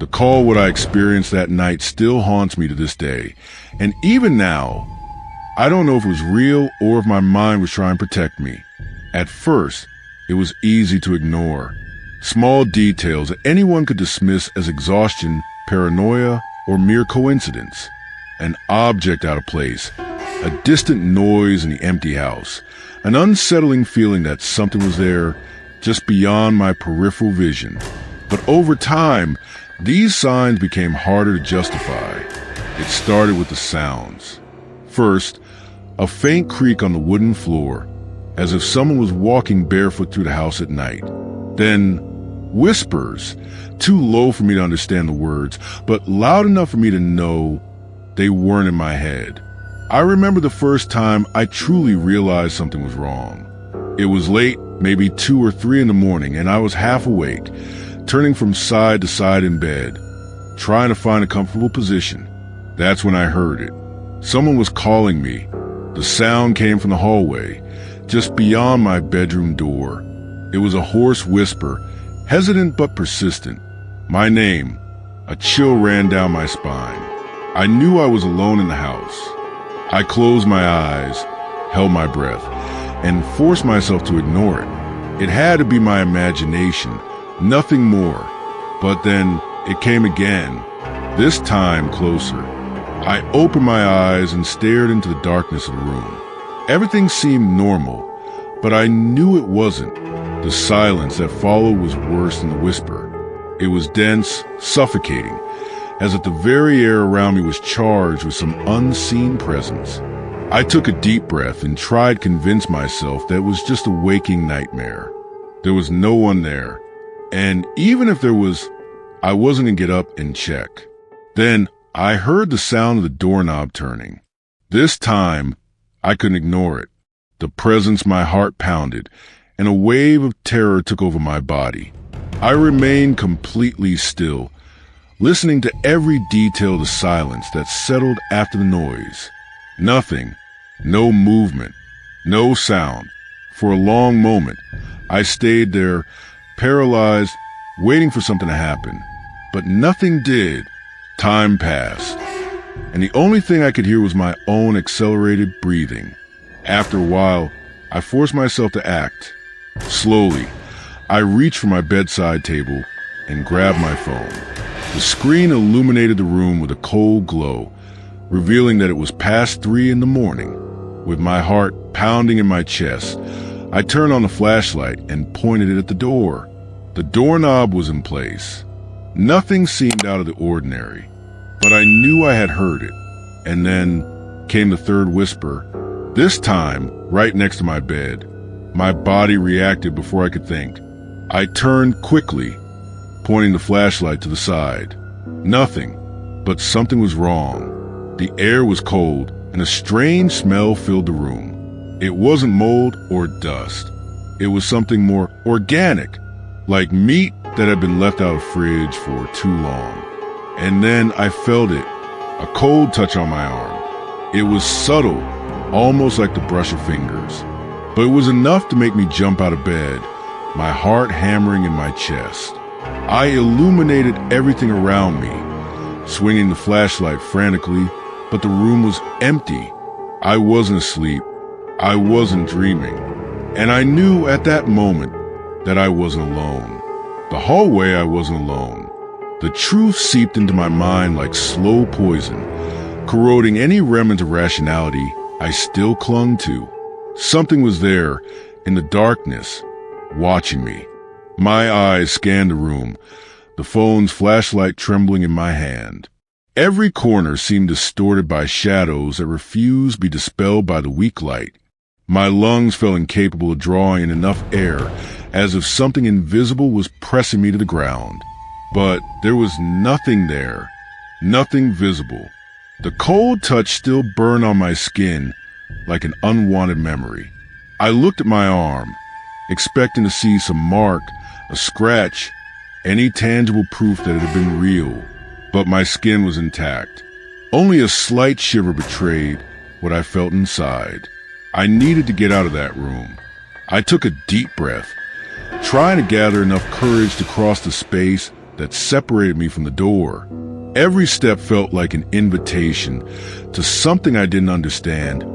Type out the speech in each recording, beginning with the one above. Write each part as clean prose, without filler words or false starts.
The call what I experienced that night still haunts me to this day. And even now, I don't know if it was real or if my mind was trying to protect me. At first, it was easy to ignore. Small details that anyone could dismiss as exhaustion, paranoia, or mere coincidence. An object out of place, a distant noise in the empty house, an unsettling feeling that something was there just beyond my peripheral vision. But over time, these signs became harder to justify. It started with the sounds. First, a faint creak on the wooden floor, as if someone was walking barefoot through the house at night. Then, whispers, too low for me to understand the words, but loud enough for me to know they weren't in my head. I remember the first time I truly realized something was wrong. It was late, maybe 2 or 3 in the morning, and I was half awake, turning from side to side in bed, trying to find a comfortable position. That's when I heard it. Someone was calling me. The sound came from the hallway, just beyond my bedroom door. It was a hoarse whisper, hesitant but persistent. My name. A chill ran down my spine. I knew I was alone in the house. I closed my eyes, held my breath, and forced myself to ignore it. It had to be my imagination, nothing more. But then it came again, this time closer. I opened my eyes and stared into the darkness of the room. Everything seemed normal, but I knew it wasn't. The silence that followed was worse than the whisper. It was dense, suffocating, as if the very air around me was charged with some unseen presence. I took a deep breath and tried to convince myself that it was just a waking nightmare. There was no one there, and even if there was, I wasn't gonna get up and check. Then I heard the sound of the doorknob turning. This time, I couldn't ignore it. The presence my heart pounded, and a wave of terror took over my body. I remained completely still, listening to every detail of the silence that settled after the noise. Nothing, no movement, no sound. For a long moment, I stayed there, paralyzed, waiting for something to happen. But nothing did. Time passed, and the only thing I could hear was my own accelerated breathing. After a while, I forced myself to act. Slowly, I reached for my bedside table and grabbed my phone. The screen illuminated the room with a cold glow, revealing that it was past 3 in the morning. With my heart pounding in my chest, I turned on the flashlight and pointed it at the door. The doorknob was in place. Nothing seemed out of the ordinary, but I knew I had heard it. And then came the third whisper, this time right next to my bed. My body reacted before I could think. I turned quickly, pointing the flashlight to the side. Nothing, but something was wrong. The air was cold, and a strange smell filled the room. It wasn't mold or dust. It was something more organic, like meat that had been left out of the fridge for too long. And then I felt it, a cold touch on my arm. It was subtle, almost like the brush of fingers. But it was enough to make me jump out of bed, my heart hammering in my chest. I illuminated everything around me, swinging the flashlight frantically, but the room was empty. I wasn't asleep. I wasn't dreaming. And I knew at that moment that I wasn't alone. The hallway, I wasn't alone. The truth seeped into my mind like slow poison, corroding any remnant of rationality I still clung to. Something was there, in the darkness, watching me. My eyes scanned the room, the phone's flashlight trembling in my hand. Every corner seemed distorted by shadows that refused to be dispelled by the weak light. My lungs felt incapable of drawing in enough air, as if something invisible was pressing me to the ground. But there was nothing there, nothing visible. The cold touch still burned on my skin like an unwanted memory. I looked at my arm, expecting to see some mark, a scratch, any tangible proof that it had been real. But my skin was intact. Only a slight shiver betrayed what I felt inside. I needed to get out of that room. I took a deep breath, trying to gather enough courage to cross the space that separated me from the door. Every step felt like an invitation to something I didn't understand,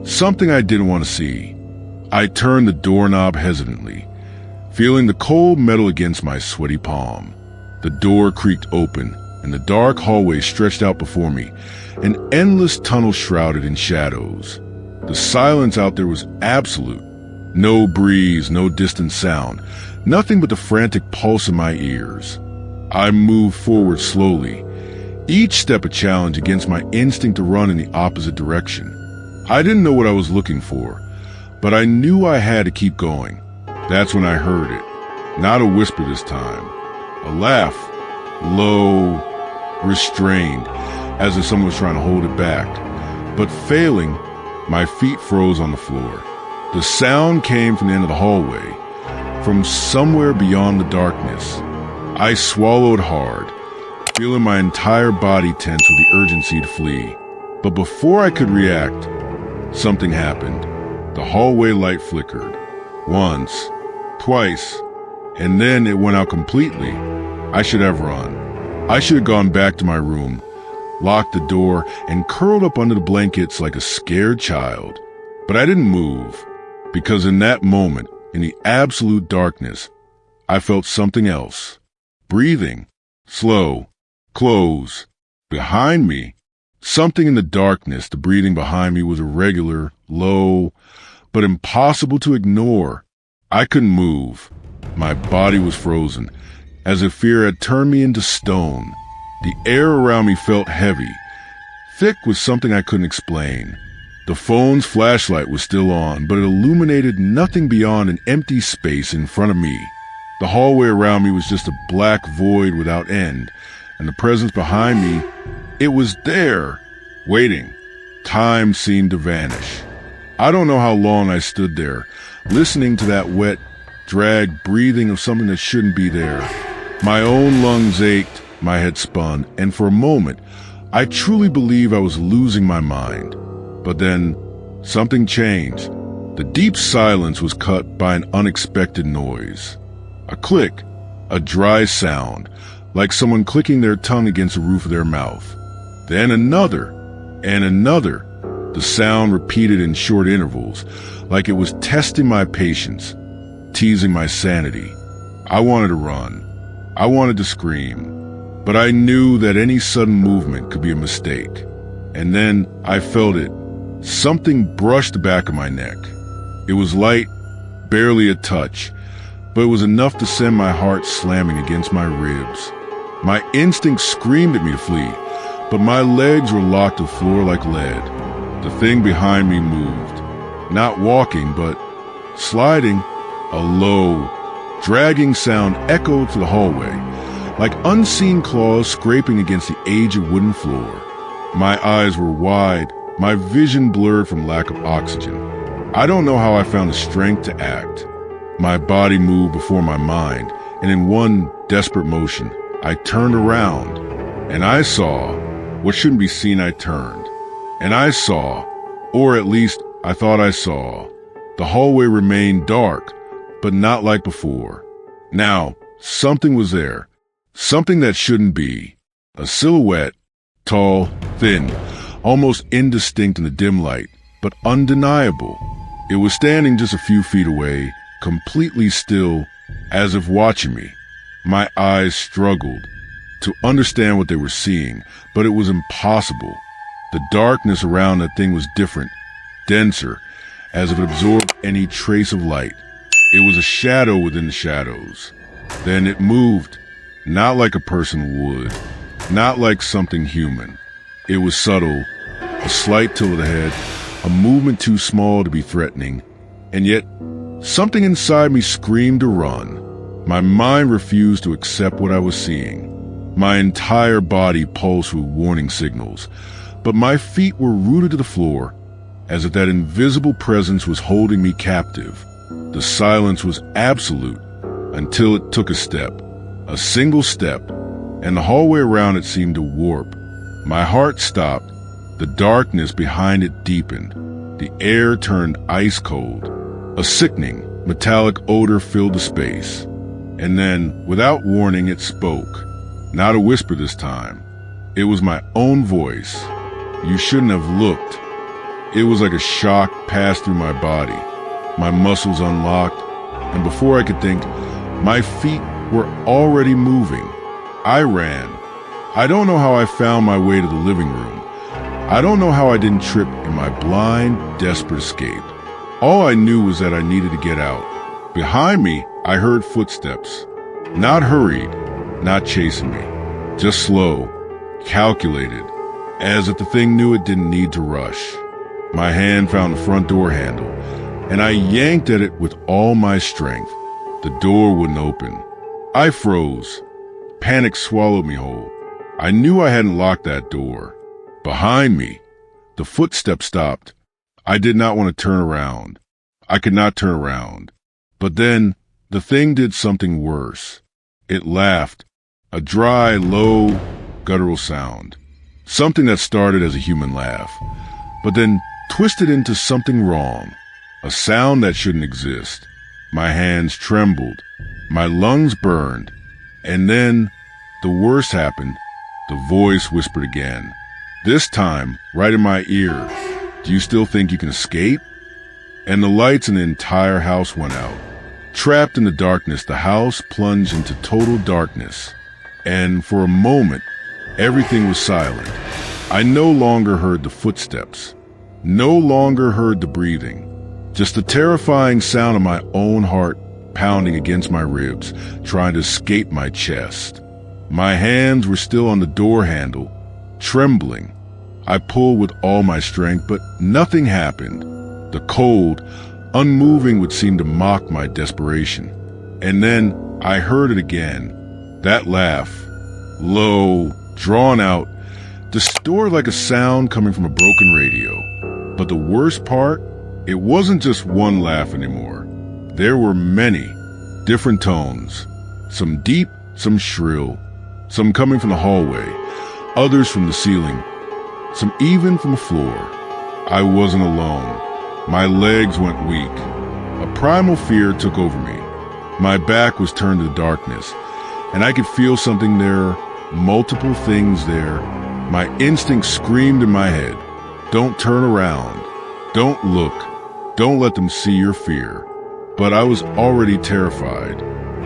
something I didn't want to see. I turned the doorknob hesitantly, feeling the cold metal against my sweaty palm. The door creaked open, and the dark hallway stretched out before me, an endless tunnel shrouded in shadows. The silence out there was absolute. No breeze, no distant sound, nothing but the frantic pulse in my ears. I moved forward slowly, each step a challenge against my instinct to run in the opposite direction. I didn't know what I was looking for, but I knew I had to keep going. That's when I heard it. Not a whisper this time. A laugh, low, restrained, as if someone was trying to hold it back. But failing, my feet froze on the floor. The sound came from the end of the hallway, from somewhere beyond the darkness. I swallowed hard, feeling my entire body tense with the urgency to flee. But before I could react, something happened. The hallway light flickered. Once, twice, and then it went out completely. I should have run. I should have gone back to my room, locked the door, and curled up under the blankets like a scared child. But I didn't move, because in that moment, in the absolute darkness, I felt something else. Breathing, slow, close. Behind me, something in the darkness, the breathing behind me was irregular, low, but impossible to ignore. I couldn't move. My body was frozen, as if fear had turned me into stone. The air around me felt heavy, thick with something I couldn't explain. The phone's flashlight was still on, but it illuminated nothing beyond an empty space in front of me. The hallway around me was just a black void without end, and the presence behind me, it was there, waiting. Time seemed to vanish. I don't know how long I stood there, listening to that wet, dragged breathing of something that shouldn't be there. My own lungs ached, my head spun, and for a moment, I truly believe I was losing my mind. But then, something changed. The deep silence was cut by an unexpected noise. A click, a dry sound, like someone clicking their tongue against the roof of their mouth. Then another, and another. The sound repeated in short intervals, like it was testing my patience, teasing my sanity. I wanted to run. I wanted to scream. But I knew that any sudden movement could be a mistake. And then I felt it. Something brushed the back of my neck. It was light, barely a touch, but it was enough to send my heart slamming against my ribs. My instinct screamed at me to flee, but my legs were locked to the floor like lead. The thing behind me moved, not walking, but sliding. A low, dragging sound echoed through the hallway, like unseen claws scraping against the aged wooden floor. My eyes were wide, my vision blurred from lack of oxygen. I don't know how I found the strength to act. My body moved before my mind, and in one desperate motion, I turned around, and I saw what shouldn't be seen. I turned, and I saw, or at least I thought I saw, the hallway remained dark, but not like before. Now, something was there, something that shouldn't be. A silhouette, tall, thin, almost indistinct in the dim light, but undeniable. It was standing just a few feet away, completely still, as if watching me. My eyes struggled to understand what they were seeing, but it was impossible. The darkness around that thing was different, denser, as if it absorbed any trace of light. It was a shadow within the shadows. Then it moved, not like a person would, not like something human. It was subtle, a slight tilt of the head, a movement too small to be threatening, and yet something inside me screamed to run. My mind refused to accept what I was seeing. My entire body pulsed with warning signals, but my feet were rooted to the floor, as if that invisible presence was holding me captive. The silence was absolute until it took a step, a single step, and the hallway around it seemed to warp. My heart stopped. The darkness behind it deepened. The air turned ice cold. A sickening, metallic odor filled the space. And then, without warning, it spoke. Not a whisper this time. It was my own voice. "You shouldn't have looked." It was like a shock passed through my body. My muscles unlocked, and before I could think, my feet were already moving. I ran. I don't know how I found my way to the living room. I don't know how I didn't trip in my blind, desperate escape. All I knew was that I needed to get out. Behind me, I heard footsteps. Not hurried, not chasing me. Just slow, calculated, as if the thing knew it didn't need to rush. My hand found the front door handle, and I yanked at it with all my strength. The door wouldn't open. I froze. Panic swallowed me whole. I knew I hadn't locked that door. Behind me, the footsteps stopped. I did not want to turn around. I could not turn around. But then, the thing did something worse. It laughed, a dry, low, guttural sound. Something that started as a human laugh, but then twisted into something wrong. A sound that shouldn't exist. My hands trembled. My lungs burned. And then, the worst happened. The voice whispered again. This time, right in my ear. "Do you still think you can escape?" And the lights in the entire house went out. Trapped in the darkness, the house plunged into total darkness. And for a moment, everything was silent. I no longer heard the footsteps. No longer heard the breathing. Just the terrifying sound of my own heart pounding against my ribs, trying to escape my chest. My hands were still on the door handle, trembling. I pulled with all my strength, but nothing happened. The cold, unmoving would seem to mock my desperation. And then I heard it again. That laugh, low, drawn out, distorted like a sound coming from a broken radio. But the worst part, it wasn't just one laugh anymore. There were many, different tones. Some deep, some shrill, some coming from the hallway, others from the ceiling, some even from the floor. I wasn't alone. My legs went weak. A primal fear took over me. My back was turned to the darkness, and I could feel something there, multiple things there. My instinct screamed in my head, "Don't turn around. Don't look. Don't let them see your fear." But I was already terrified.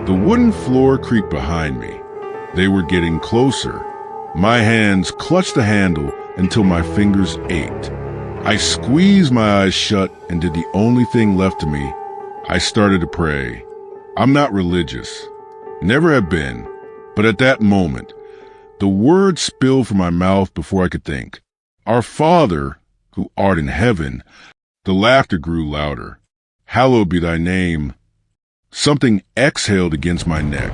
The wooden floor creaked behind me. They were getting closer. My hands clutched the handle until my fingers ached. I squeezed my eyes shut and did the only thing left to me. I started to pray. I'm not religious. Never have been. But at that moment, the words spilled from my mouth before I could think. "Our Father, who art in heaven." The laughter grew louder. "Hallowed be thy name." Something exhaled against my neck.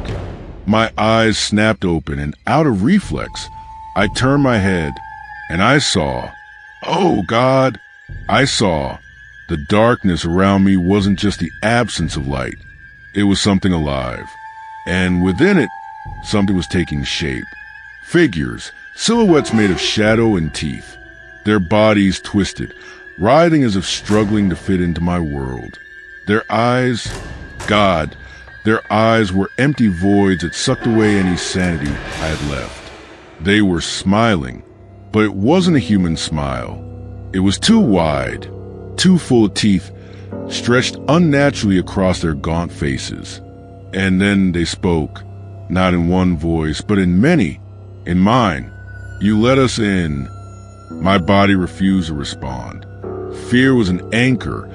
My eyes snapped open, and out of reflex, I turned my head, and I saw, oh God, I saw the darkness around me wasn't just the absence of light. It was something alive. And within it, something was taking shape. Figures, silhouettes made of shadow and teeth. Their bodies twisted, writhing as if struggling to fit into my world. Their eyes, God, their eyes were empty voids that sucked away any sanity I had left. They were smiling, but it wasn't a human smile. It was too wide, too full of teeth, stretched unnaturally across their gaunt faces. And then they spoke, not in one voice, but in many. In mine, "You let us in." My body refused to respond. Fear was an anchor,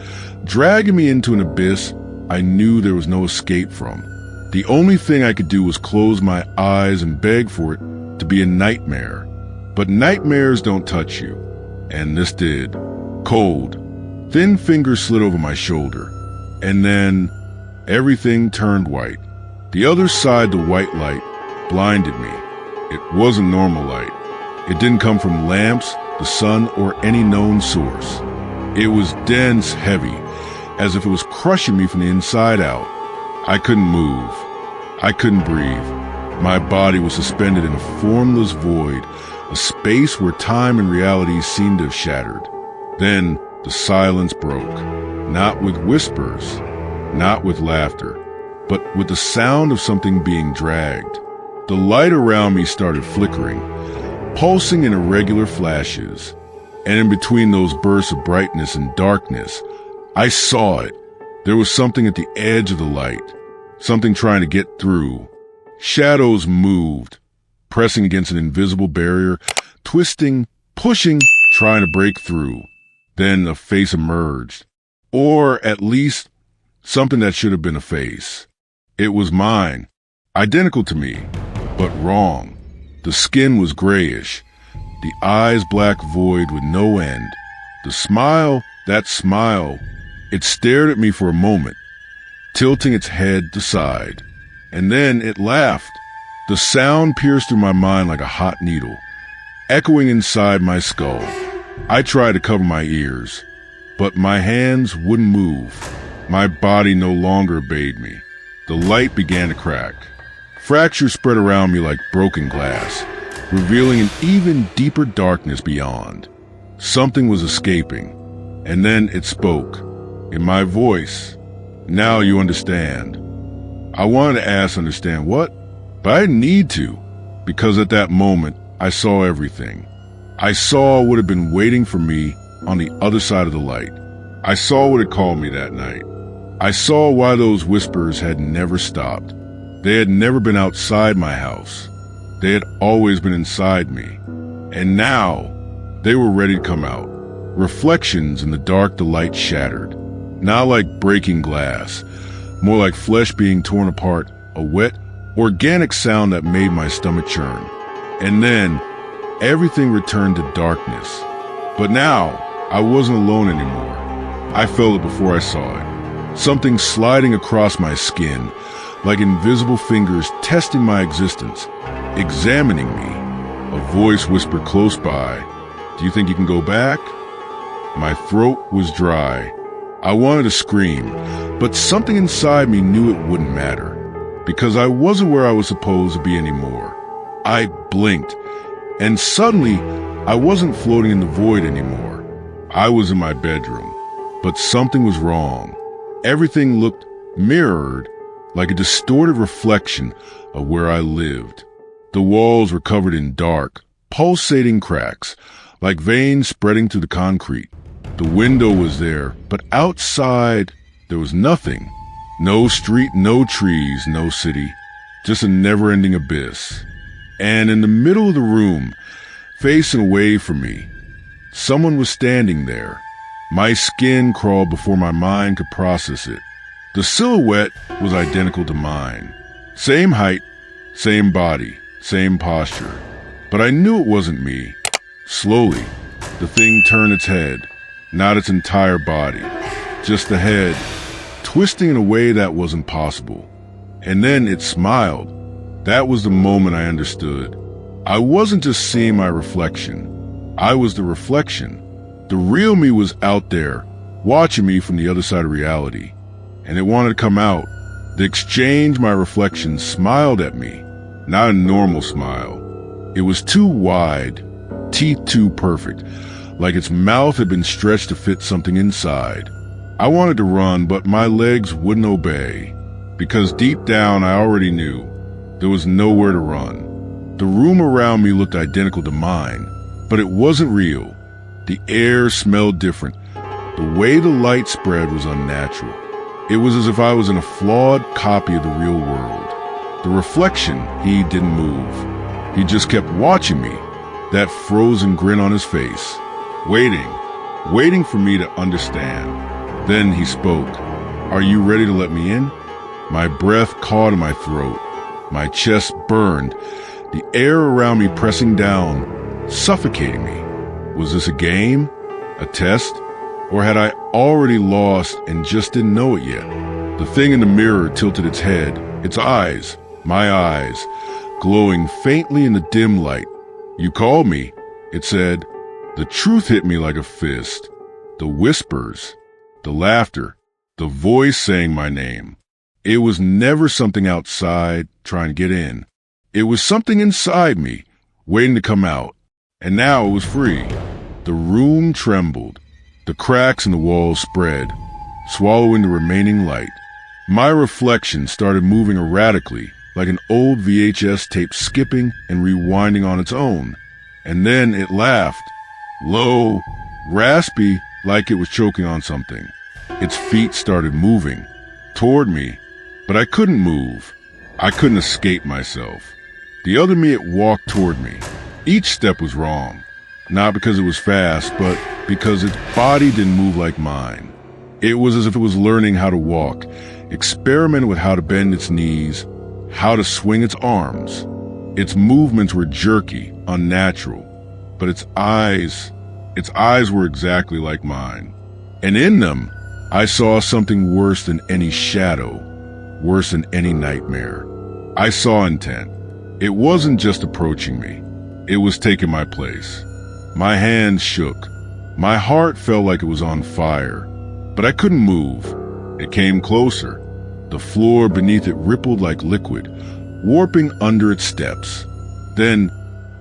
dragging me into an abyss I knew there was no escape from. The only thing I could do was close my eyes and beg for it to be a nightmare. But nightmares don't touch you. And this did. Cold. Thin fingers slid over my shoulder. And then everything turned white. The other side, the white light, blinded me. It wasn't normal light. It didn't come from lamps, the sun, or any known source. It was dense, heavy, as if it was crushing me from the inside out. I couldn't move. I couldn't breathe. My body was suspended in a formless void, a space where time and reality seemed to have shattered. Then the silence broke, not with whispers, not with laughter, but with the sound of something being dragged. The light around me started flickering, pulsing in irregular flashes. And in between those bursts of brightness and darkness, I saw it. There was something at the edge of the light, something trying to get through. Shadows moved, pressing against an invisible barrier, twisting, pushing, trying to break through. Then a face emerged, or at least something that should have been a face. It was mine, identical to me, but wrong. The skin was grayish, the eyes black void with no end. The smile, that smile, it stared at me for a moment, tilting its head to side. And then it laughed. The sound pierced through my mind like a hot needle, echoing inside my skull. I tried to cover my ears, but my hands wouldn't move. My body no longer obeyed me. The light began to crack. Fractures spread around me like broken glass, revealing an even deeper darkness beyond. Something was escaping, and then it spoke, in my voice. Now you understand. I wanted to ask understand what, but I didn't need to, because at that moment, I saw everything. I saw what had been waiting for me on the other side of the light. I saw what had called me that night. I saw why those whispers had never stopped. They had never been outside my house. They had always been inside me. And now, they were ready to come out. Reflections in the dark the light shattered. Not like breaking glass, more like flesh being torn apart, a wet, organic sound that made my stomach churn. And then, everything returned to darkness. But now, I wasn't alone anymore. I felt it before I saw it. Something sliding across my skin, like invisible fingers testing my existence, examining me. A voice whispered close by, "Do you think you can go back?" My throat was dry. I wanted to scream, but something inside me knew it wouldn't matter, because I wasn't where I was supposed to be anymore. I blinked, and suddenly, I wasn't floating in the void anymore. I was in my bedroom, but something was wrong. Everything looked mirrored, like a distorted reflection of where I lived. The walls were covered in dark, pulsating cracks, like veins spreading through the concrete. The window was there, but outside, there was nothing. No street, no trees, no city, just a never-ending abyss. And in the middle of the room, facing away from me, someone was standing there. My skin crawled before my mind could process it. The silhouette was identical to mine. Same height, same body, same posture. But I knew it wasn't me. Slowly, the thing turned its head, not its entire body, just the head, twisting in a way that wasn't possible. And then it smiled. That was the moment I understood. I wasn't just seeing my reflection. I was the reflection. The real me was out there, watching me from the other side of reality. And it wanted to come out. The exchange, my reflection smiled at me, not a normal smile. It was too wide, teeth too perfect, like its mouth had been stretched to fit something inside. I wanted to run, but my legs wouldn't obey, because deep down I already knew there was nowhere to run. The room around me looked identical to mine, but it wasn't real. The air smelled different. The way the light spread was unnatural. It was as if I was in a flawed copy of the real world. The reflection, he didn't move. He just kept watching me, that frozen grin on his face, waiting for me to understand. Then he spoke. "Are you ready to let me in?" My breath caught in my throat. My chest burned, the air around me pressing down, suffocating me. Was this a game? A test? Or had I already lost and just didn't know it yet? The thing in the mirror tilted its head, its eyes, my eyes, glowing faintly in the dim light. "You called me," it said. The truth hit me like a fist. The whispers, the laughter, the voice saying my name. It was never something outside trying to get in. It was something inside me, waiting to come out. And now it was free. The room trembled. The cracks in the walls spread, swallowing the remaining light. My reflection started moving erratically, like an old VHS tape skipping and rewinding on its own. And then it laughed, low, raspy, like it was choking on something. Its feet started moving toward me, but I couldn't move. I couldn't escape myself. The other me, it walked toward me. Each step was wrong, not because it was fast, but because its body didn't move like mine. It was as if it was learning how to walk, experimenting with how to bend its knees, how to swing its arms. Its movements were jerky, unnatural, but its eyes were exactly like mine. And in them, I saw something worse than any shadow, worse than any nightmare. I saw intent. It wasn't just approaching me. It was taking my place. My hands shook. My heart felt like it was on fire, but I couldn't move. It came closer. The floor beneath it rippled like liquid, warping under its steps. Then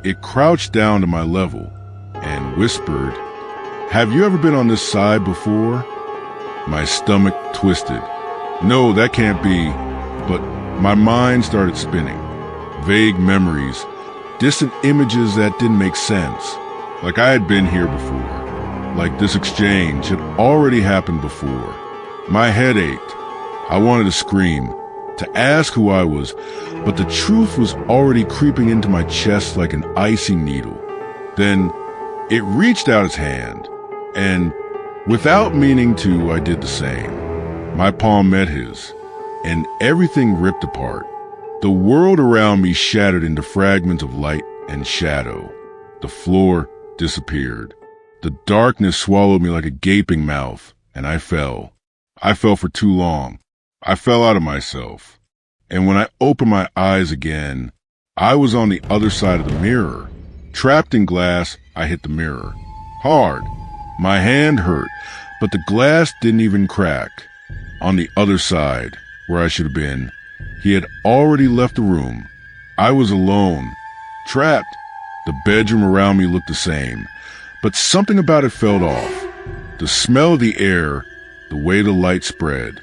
it crouched down to my level and whispered, "Have you ever been on this side before?" My stomach twisted. No, that can't be. But my mind started spinning. Vague memories, distant images that didn't make sense. Like I had been here before. Like this exchange had already happened before. My head ached. I wanted to scream, to ask who I was, but the truth was already creeping into my chest like an icy needle. Then it reached out its hand, and without meaning to, I did the same. My palm met his, and everything ripped apart. The world around me shattered into fragments of light and shadow. The floor disappeared. The darkness swallowed me like a gaping mouth, and I fell. I fell for too long. I fell out of myself. And when I opened my eyes again, I was on the other side of the mirror. Trapped in glass, I hit the mirror. Hard. My hand hurt, but the glass didn't even crack. On the other side, where I should have been, he had already left the room. I was alone, trapped. The bedroom around me looked the same, but something about it felt off. The smell of the air, the way the light spread.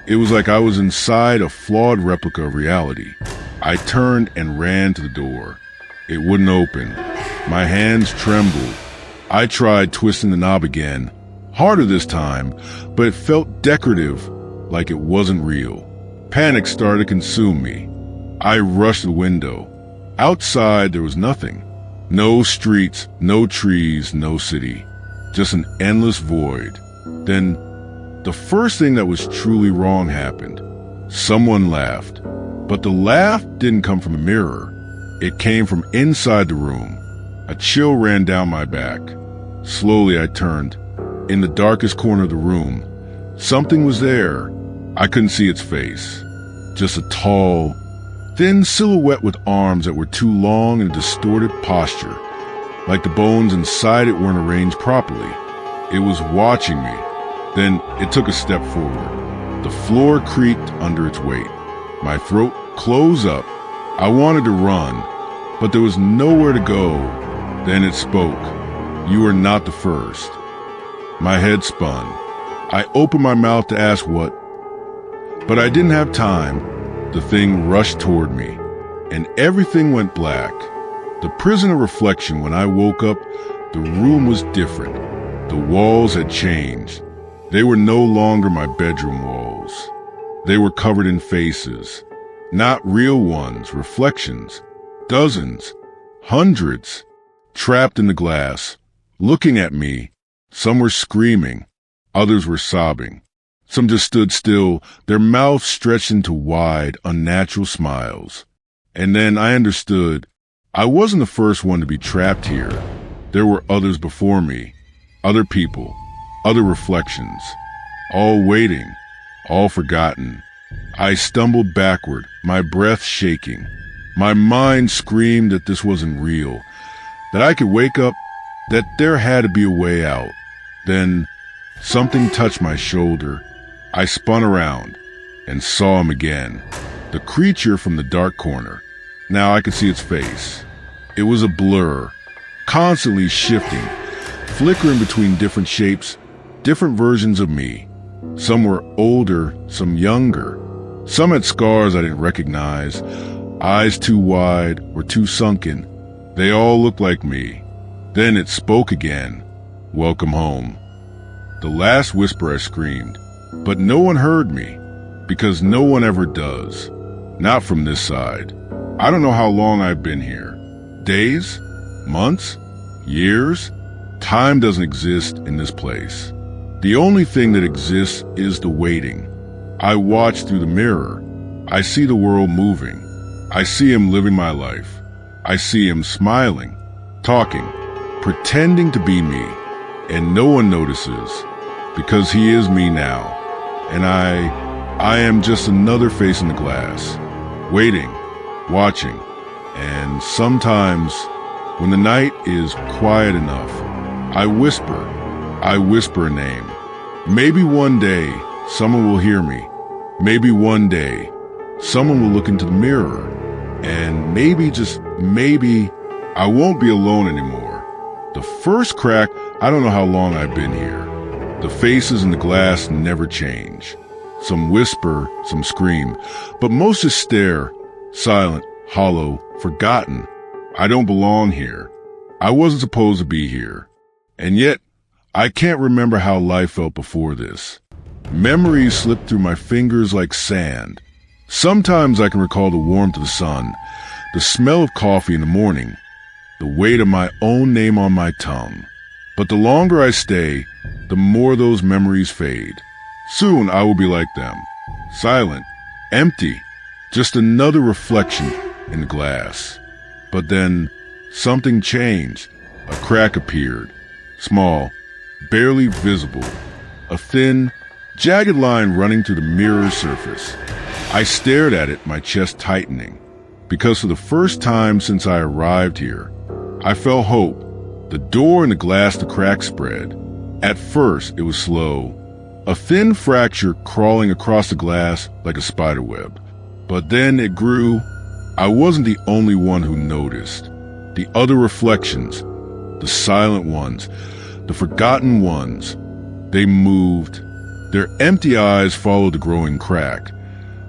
It was like I was inside a flawed replica of reality. I turned and ran to the door. It wouldn't open. My hands trembled. I tried twisting the knob again, harder this time, but it felt decorative, like it wasn't real. Panic started to consume me. I rushed to the window. Outside, there was nothing. No streets, no trees, no city. Just an endless void. Then, the first thing that was truly wrong happened. Someone laughed. But the laugh didn't come from a mirror. It came from inside the room. A chill ran down my back. Slowly I turned. In the darkest corner of the room, something was there. I couldn't see its face. Just a tall, thin silhouette with arms that were too long and a distorted posture, like the bones inside it weren't arranged properly. It was watching me. Then it took a step forward. The floor creaked under its weight. My throat closed up. I wanted to run, but there was nowhere to go. Then it spoke. "You are not the first." My head spun. I opened my mouth to ask what, but I didn't have time. The thing rushed toward me, and everything went black. The prison of reflection. When I woke up, the room was different. The walls had changed. They were no longer my bedroom walls. They were covered in faces. Not real ones, reflections. Dozens, hundreds, trapped in the glass, looking at me. Some were screaming. Others were sobbing. Some just stood still, their mouths stretched into wide, unnatural smiles. And then I understood. I wasn't the first one to be trapped here. There were others before me. Other people. Other reflections. All waiting. All forgotten. I stumbled backward, my breath shaking. My mind screamed that this wasn't real, that I could wake up, that there had to be a way out. Then something touched my shoulder. I spun around and saw him again, the creature from the dark corner. Now I could see its face. It was a blur, constantly shifting, flickering between different shapes, different versions of me. Some were older, some younger. Some had scars I didn't recognize. eyes too wide or too sunken. They all looked like me. Then it spoke again. Welcome home. The last whisper I screamed, but no one heard me, because no one ever does. Not from this side. I don't know how long I've been here. Days? Months? Years? Time doesn't exist in this place. The only thing that exists is the waiting. I watch through the mirror. I see the world moving. I see him living my life. I see him smiling, talking, pretending to be me, and no one notices, because he is me now, and I am just another face in the glass, waiting, watching, and sometimes, when the night is quiet enough, I whisper a name. Maybe one day, someone will hear me. Maybe one day, someone will look into the mirror, and maybe, just maybe, I won't be alone anymore. The first crack, I don't know how long I've been here. The faces in the glass never change. Some whisper, some scream, but most just stare, silent, hollow, forgotten. I don't belong here. I wasn't supposed to be here. And yet, I can't remember how life felt before this. Memories slip through my fingers like sand. Sometimes I can recall the warmth of the sun, the smell of coffee in the morning, the weight of my own name on my tongue. But the longer I stay, the more those memories fade. Soon I will be like them, silent, empty, just another reflection in the glass. But then something changed. A crack appeared, small, barely visible, a thin, jagged line running through the mirror's surface. I stared at it, my chest tightening, because for the first time since I arrived here, I felt hope. The door and the glass the crack spread. At first, it was slow, a thin fracture crawling across the glass like a spiderweb. But then it grew. I wasn't the only one who noticed. The other reflections, the silent ones, the forgotten ones, they moved. Their empty eyes followed the growing crack,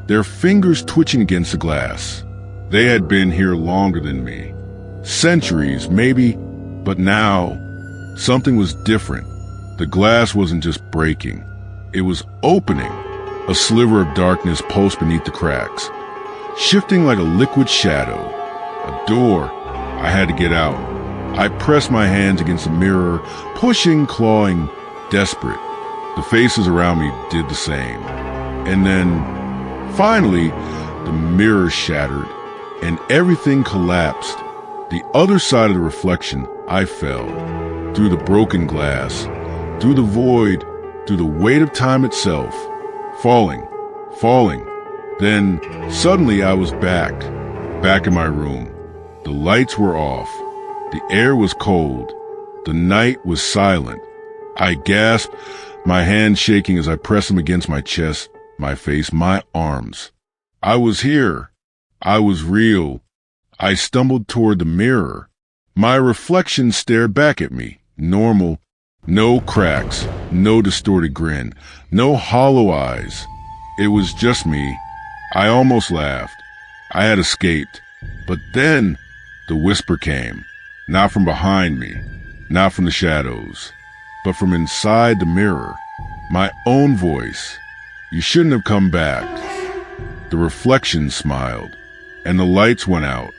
their fingers twitching against the glass. They had been here longer than me. Centuries, maybe, but now, something was different. The glass wasn't just breaking. It was opening. A sliver of darkness pulsed beneath the cracks, shifting like a liquid shadow. A door. I had to get out. I pressed my hands against the mirror, pushing, clawing, desperate. The faces around me did the same. And then, finally, the mirror shattered, and everything collapsed. The other side of the reflection, I fell. Through the broken glass, through the void, through the weight of time itself. Falling. Then, suddenly I was back in my room. The lights were off. The air was cold. The night was silent. I gasped, my hands shaking as I pressed them against my chest, my face, my arms. I was here. I was real. I stumbled toward the mirror. My reflection stared back at me, normal. No cracks, no distorted grin, no hollow eyes. It was just me. I almost laughed. I had escaped. But then the whisper came, not from behind me, not from the shadows, but from inside the mirror. My own voice. You shouldn't have come back. The reflection smiled, and the lights went out.